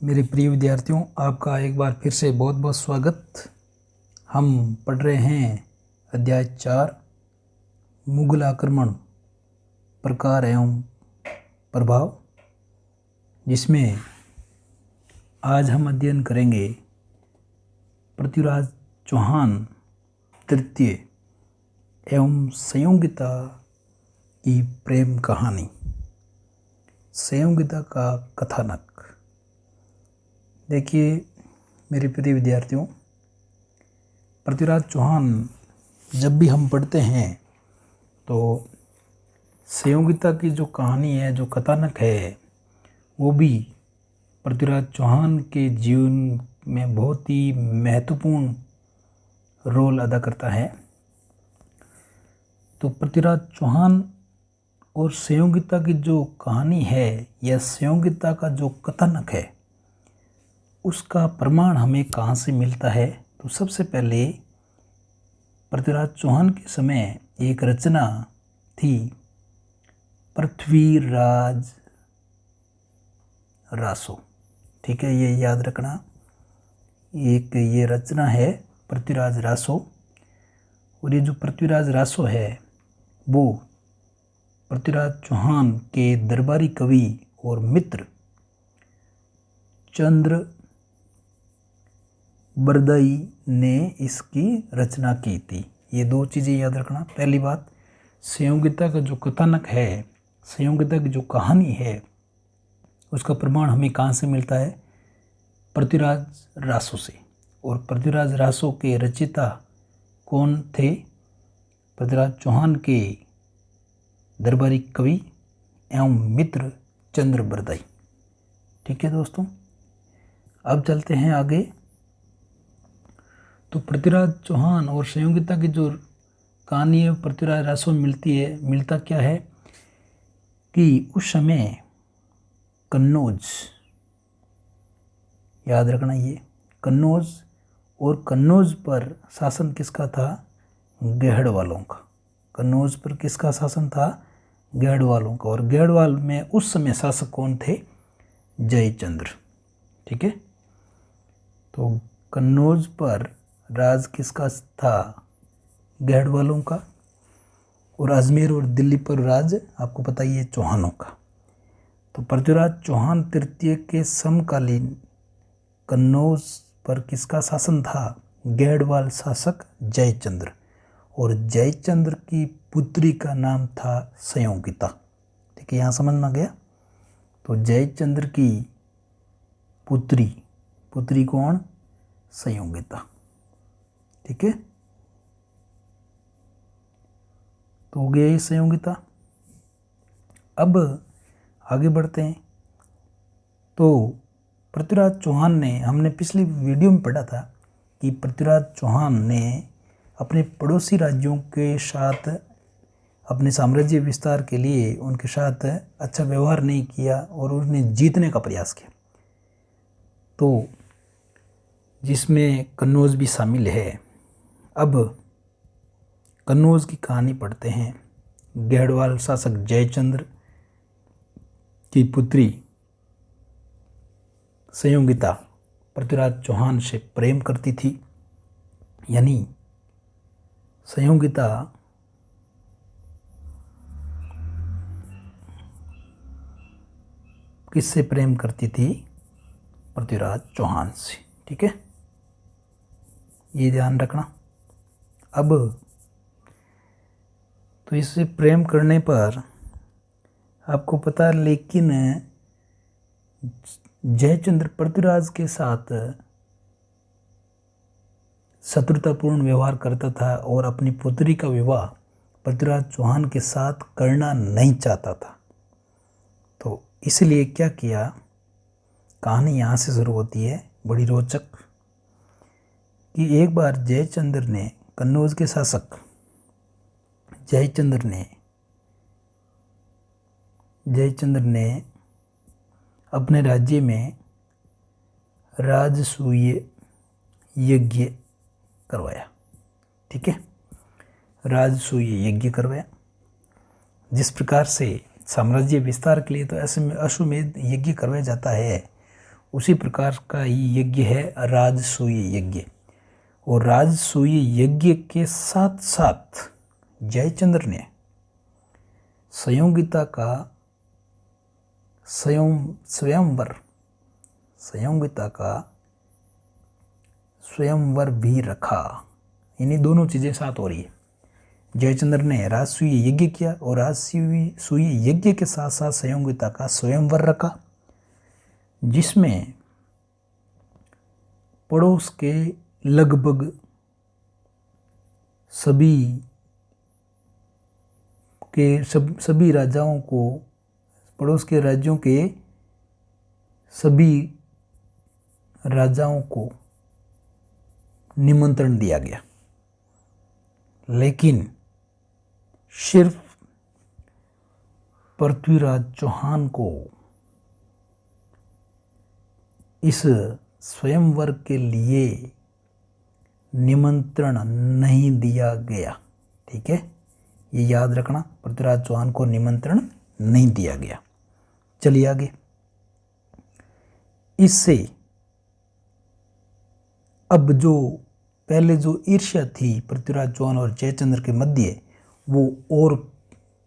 मेरे प्रिय विद्यार्थियों, आपका एक बार फिर से बहुत बहुत स्वागत। हम पढ़ रहे हैं अध्याय 4 मुगल आक्रमण प्रकार एवं प्रभाव, जिसमें आज हम अध्ययन करेंगे पृथ्वीराज चौहान तृतीय एवं संयोगिता की प्रेम कहानी, संयोगिता का कथानक। देखिए मेरे प्रिय विद्यार्थियों, पृथ्वीराज चौहान जब भी हम पढ़ते हैं तो संयोगिता की जो कहानी है, जो कथानक है, वो भी पृथ्वीराज चौहान के जीवन में बहुत ही महत्वपूर्ण रोल अदा करता है। तो पृथ्वीराज चौहान और संयोगिता की जो कहानी है या संयोगिता का जो कथानक है, उसका प्रमाण हमें कहाँ से मिलता है? तो सबसे पहले पृथ्वीराज चौहान के समय एक रचना थी, पृथ्वीराज रासो। ठीक है, ये याद रखना, एक ये रचना है पृथ्वीराज रासो। और ये जो पृथ्वीराज रासो है वो पृथ्वीराज चौहान के दरबारी कवि और मित्र चंद्र बरदई ने इसकी रचना की थी। ये दो चीज़ें याद रखना। पहली बात, संयोगिता का जो कथानक है, संयोगिता की जो कहानी है, उसका प्रमाण हमें कहाँ से मिलता है? पृथ्वीराज रासो से। और पृथ्वीराज रासो के रचयिता कौन थे? पृथ्वीराज चौहान के दरबारी कवि एवं मित्र चंद्र बरदई। ठीक है दोस्तों, अब चलते हैं आगे। तो पृथ्वीराज चौहान और संयोगिता की जो कहानी है पृथ्वीराज रासो में मिलती है। मिलता क्या है कि उस समय कन्नौज, याद रखना ये कन्नौज, और कन्नौज पर शासन किसका था? गहड़ वालों का। कन्नौज पर किसका शासन था? गहड़ वालों का। और गहड़वाल में उस समय शासक कौन थे? जयचंद्र। ठीक है, तो कन्नौज पर राज किसका था? गहड़ वालों का। और अजमेर और दिल्ली पर राज आपको पता ही है, चौहानों का। तो पृथ्वीराज चौहान तृतीय के समकालीन कन्नौज पर किसका शासन था? गहड़वाल शासक जयचंद्र। और जयचंद्र की पुत्री का नाम था संयोगिता। ठीक है, यहाँ समझ में आ गया। तो जयचंद्र की पुत्री कौन? संयोगिता। ठीक है, तो हो गया ये संयोगिता। अब आगे बढ़ते हैं। तो पृथ्वीराज चौहान ने, हमने पिछली वीडियो में पढ़ा था कि पृथ्वीराज चौहान ने अपने पड़ोसी राज्यों के साथ अपने साम्राज्य विस्तार के लिए उनके साथ अच्छा व्यवहार नहीं किया और उन्हें जीतने का प्रयास किया, तो जिसमें कन्नौज भी शामिल है। अब कन्नौज की कहानी पढ़ते हैं। गहड़वाल शासक जयचंद्र की पुत्री संयोगिता पृथ्वीराज चौहान से प्रेम करती थी। यानी संयोगिता किससे प्रेम करती थी? पृथ्वीराज चौहान से। ठीक है, ये ध्यान रखना। अब तो इससे प्रेम करने पर आपको पता, लेकिन जयचंद्र पृथ्वीराज के साथ शत्रुतापूर्ण व्यवहार करता था और अपनी पुत्री का विवाह पृथ्वीराज चौहान के साथ करना नहीं चाहता था। तो इसलिए क्या किया? कहानी यहाँ से शुरू होती है, बड़ी रोचक, कि एक बार जयचंद्र ने, कन्नौज के शासक जयचंद्र ने अपने राज्य में राजसूय यज्ञ करवाया। ठीक है, राजसूय यज्ञ करवाया। जिस प्रकार से साम्राज्य विस्तार के लिए तो ऐसे में अश्वमेध यज्ञ करवाया जाता है, उसी प्रकार का ही यज्ञ है राजसूय यज्ञ। और राजसूय यज्ञ के साथ साथ जयचंद्र ने संयोगिता का स्वयंवर भी रखा। इन्हीं दोनों चीज़ें साथ हो रही है। जयचंद्र ने राजसूय यज्ञ किया और राजसूय यज्ञ के साथ साथ संयोगिता का स्वयंवर रखा, जिसमें पड़ोस के लगभग सभी राजाओं को, पड़ोस के राज्यों के सभी राजाओं को निमंत्रण दिया गया, लेकिन सिर्फ पृथ्वीराज चौहान को इस स्वयंवर के लिए निमंत्रण नहीं दिया गया। ठीक है, ये याद रखना, पृथ्वीराज चौहान को निमंत्रण नहीं दिया गया। चलिए आगे। इससे अब जो पहले जो ईर्ष्या थी पृथ्वीराज चौहान और जयचंद्र के मध्य, वो और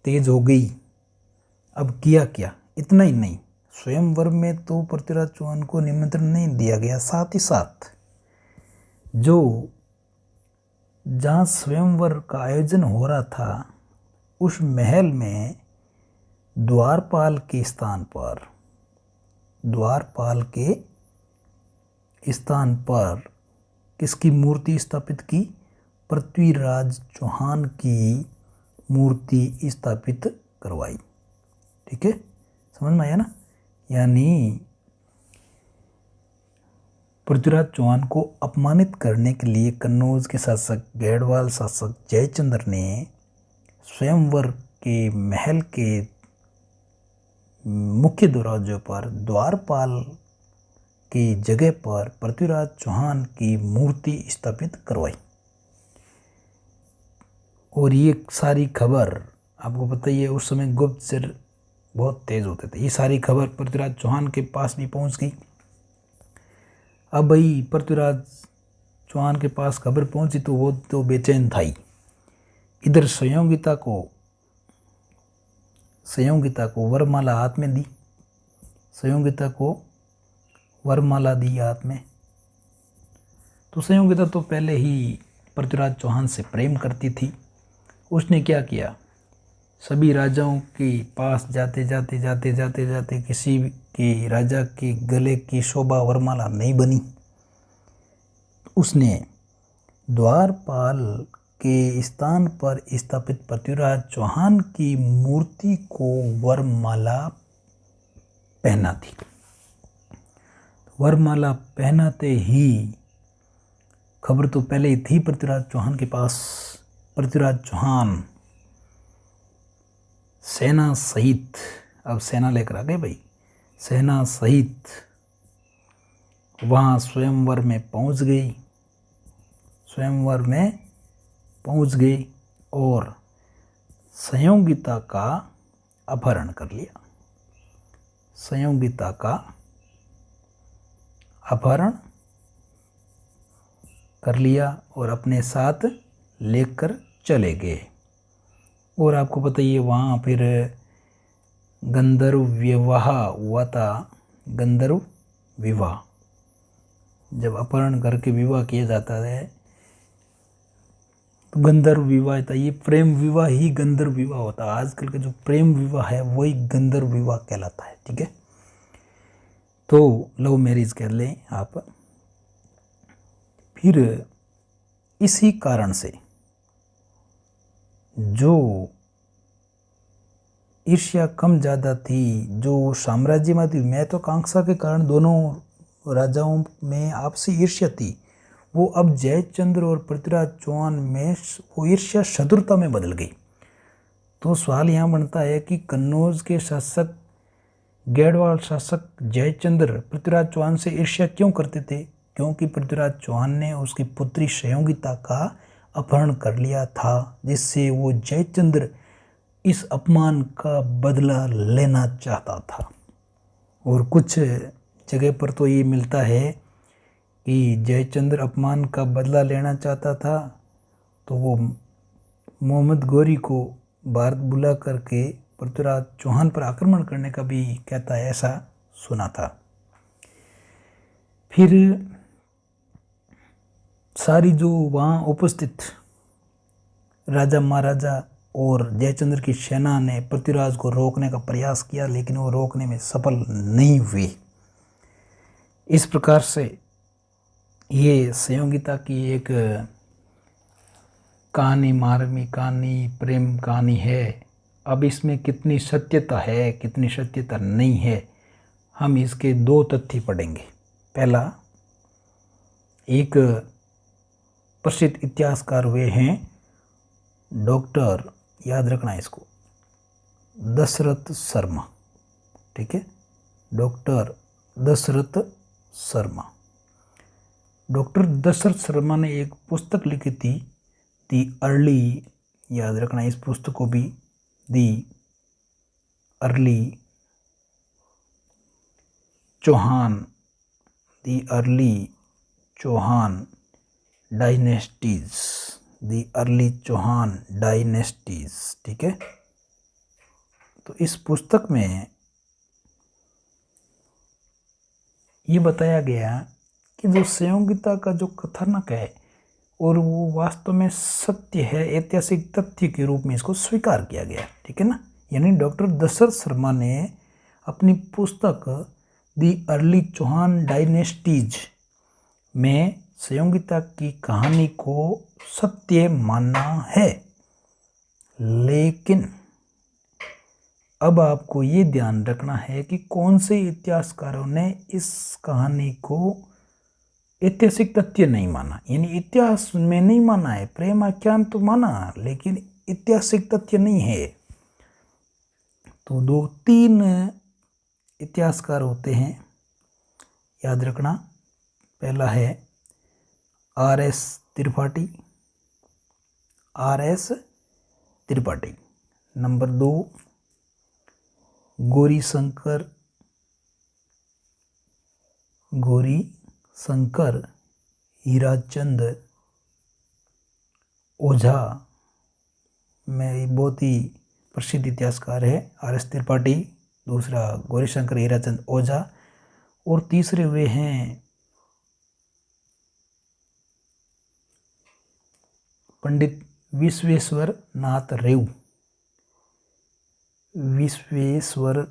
तेज हो गई। अब किया क्या, इतना ही नहीं, स्वयंवर में तो पृथ्वीराज चौहान को निमंत्रण नहीं दिया गया, साथ ही साथ जो जहाँ स्वयंवर का आयोजन हो रहा था उस महल में द्वारपाल के स्थान पर किसकी मूर्ति स्थापित की? पृथ्वीराज चौहान की मूर्ति स्थापित करवाई। ठीक है, समझ में आया ना? यानी पृथ्वीराज चौहान को अपमानित करने के लिए कन्नौज के शासक गढ़वाल शासक जयचंद्र ने स्वयंवर के महल के मुख्य दरवाजों पर द्वारपाल की जगह पर पृथ्वीराज चौहान की मूर्ति स्थापित करवाई। और ये सारी खबर आपको पता ही है, उस समय गुप्तचर बहुत तेज होते थे। ये सारी खबर पृथ्वीराज चौहान के पास भी पहुंच गई। अब भाई पृथ्वीराज चौहान के पास खबर पहुंची तो वो तो बेचैन था ही। इधर संयोगिता को वरमाला हाथ में दी, संयोगिता को वरमाला दी हाथ में। तो संयोगिता तो पहले ही पृथ्वीराज चौहान से प्रेम करती थी। उसने क्या किया, सभी राजाओं के पास जाते जाते किसी के राजा के गले की शोभा वरमाला नहीं बनी। उसने द्वारपाल के स्थान पर स्थापित पृथ्वीराज चौहान की मूर्ति को वरमाला पहना थी। वरमाला पहनाते ही, खबर तो पहले ही थी पृथ्वीराज चौहान के पास, पृथ्वीराज चौहान सेना सहित, अब सेना लेकर आ गए भाई, सेना सहित वहाँ स्वयंवर में पहुँच गई और संयोगिता का अपहरण कर लिया। संयोगिता का अपहरण कर लिया और अपने साथ लेकर चले गए। और आपको पता ही है वहाँ फिर गंधर्व विवाह हुआ था। गंधर्व विवाह, जब अपहरण करके विवाह किया जाता है तो गंधर्व विवाह था। ये प्रेम विवाह ही गंधर्व विवाह होता है। आजकल का जो प्रेम विवाह है वही गंधर्व विवाह कहलाता है। ठीक है, तो लव मैरिज कर लें आप। फिर इसी कारण से जो ईर्ष्या कम ज़्यादा थी, जो साम्राज्यवादी महत्वाकांक्षा के कारण दोनों राजाओं में आपसी ईर्ष्या थी, वो अब जयचंद्र और पृथ्वीराज चौहान में वो ईर्ष्या शत्रुता में बदल गई। तो सवाल यहाँ बनता है कि कन्नौज के शासक गढ़वाल शासक जयचंद्र पृथ्वीराज चौहान से ईर्ष्या क्यों करते थे? क्योंकि पृथ्वीराज चौहान ने उसकी पुत्री संयोगिता का अपहरण कर लिया था, जिससे वो जयचंद्र इस अपमान का बदला लेना चाहता था। और कुछ जगह पर तो ये मिलता है कि जयचंद्र अपमान का बदला लेना चाहता था, तो वो मोहम्मद गौरी को भारत बुला करके पृथ्वीराज चौहान पर आक्रमण करने का भी कहता है, ऐसा सुना था। फिर सारी जो वहाँ उपस्थित राजा महाराजा और जयचंद्र की सेना ने पृथ्वीराज को रोकने का प्रयास किया, लेकिन वो रोकने में सफल नहीं हुई। इस प्रकार से ये संयोगिता की एक कहानी, मार्मिक कहानी, प्रेम कहानी है। अब इसमें कितनी सत्यता है, कितनी सत्यता नहीं है, हम इसके दो तथ्य पढ़ेंगे। पहला, एक प्रसिद्ध इतिहासकार हुए हैं डॉक्टर, याद रखना इसको, दशरथ शर्मा। ठीक है, डॉक्टर दशरथ शर्मा। डॉक्टर दशरथ शर्मा ने एक पुस्तक लिखी थी, दी अर्ली, याद रखना इस पुस्तक को भी, the early Chauhan, the early Chauhan dynasties, the early Chauhan dynasties. ठीक है, तो इस पुस्तक में ये बताया गया कि जो संयोगिता का जो कथानक है और वो वास्तव में सत्य है, ऐतिहासिक तथ्य के रूप में इसको स्वीकार किया गया। ठीक है ना, यानी डॉक्टर दशरथ शर्मा ने अपनी पुस्तक दी अर्ली चौहान डायनेस्टीज में संयोगिता की कहानी को सत्य माना है। लेकिन अब आपको ये ध्यान रखना है कि कौन से इतिहासकारों ने इस कहानी को ऐतिहासिक तथ्य नहीं माना, यानी इतिहास में नहीं माना है। प्रेम आख्यान तो माना, लेकिन ऐतिहासिक तथ्य नहीं है। तो दो तीन इतिहासकार होते हैं, याद रखना। पहला है R.S. Tripathi, R.S. Tripathi. Number 2 Gauri Shankar Hirachand Ojha में बहुत ही प्रसिद्ध इतिहासकार है R.S. त्रिपाठी, दूसरा गौरीशंकर हीराचंद ओझा, और तीसरे हुए हैं पंडित विश्वेश्वर नाथ रेऊ, विश्वेश्वर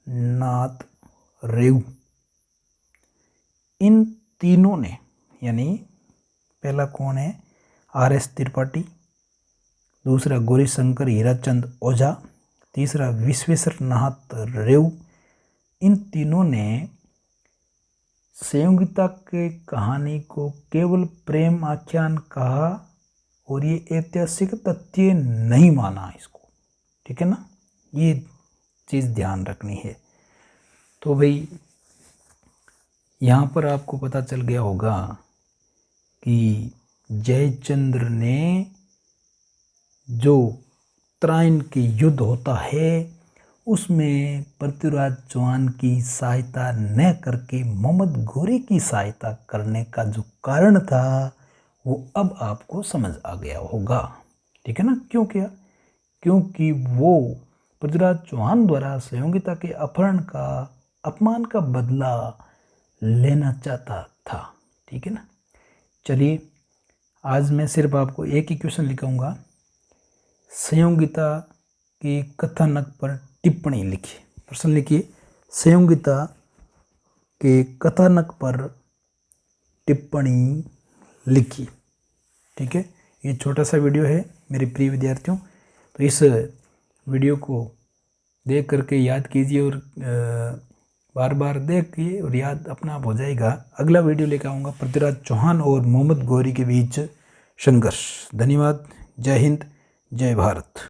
नाथ रेऊ। इन तीनों ने, यानी पहला कौन है, R.S. त्रिपाठी, दूसरा गौरीशंकर हीराचंद ओझा, तीसरा विश्वेश्वर नाथ रेऊ, इन तीनों ने संयोगिता के कहानी को केवल प्रेम आख्यान कहा और ये ऐतिहासिक तथ्य नहीं माना इसको। ठीक है ना, ये चीज़ ध्यान रखनी है। तो भाई यहाँ पर आपको पता चल गया होगा कि जयचंद्र ने जो उत्तरायण के युद्ध होता है उसमें पृथ्वीराज चौहान की सहायता न करके मोहम्मद गौरी की सहायता करने का जो कारण था वो अब आपको समझ आ गया होगा। ठीक है ना, क्यों किया? क्योंकि वो पृथ्वीराज चौहान द्वारा संयोगिता के अपहरण का, अपमान का बदला लेना चाहता था। ठीक है ना, चलिए आज मैं सिर्फ आपको एक ही क्वेश्चन लिखाऊंगा, संयोगिता के कथानक पर टिप्पणी लिखिए। प्रश्न लिखिए, संयोगिता के कथानक पर टिप्पणी लिखिए। ठीक है, ये छोटा सा वीडियो है मेरे प्रिय विद्यार्थियों, तो इस वीडियो को देख करके याद कीजिए और बार बार देखिए और याद अपना आप हो जाएगा। अगला वीडियो लेकर आऊँगा पृथ्वीराज चौहान और मोहम्मद गौरी के बीच संघर्ष। धन्यवाद, जय हिंद, जय भारत।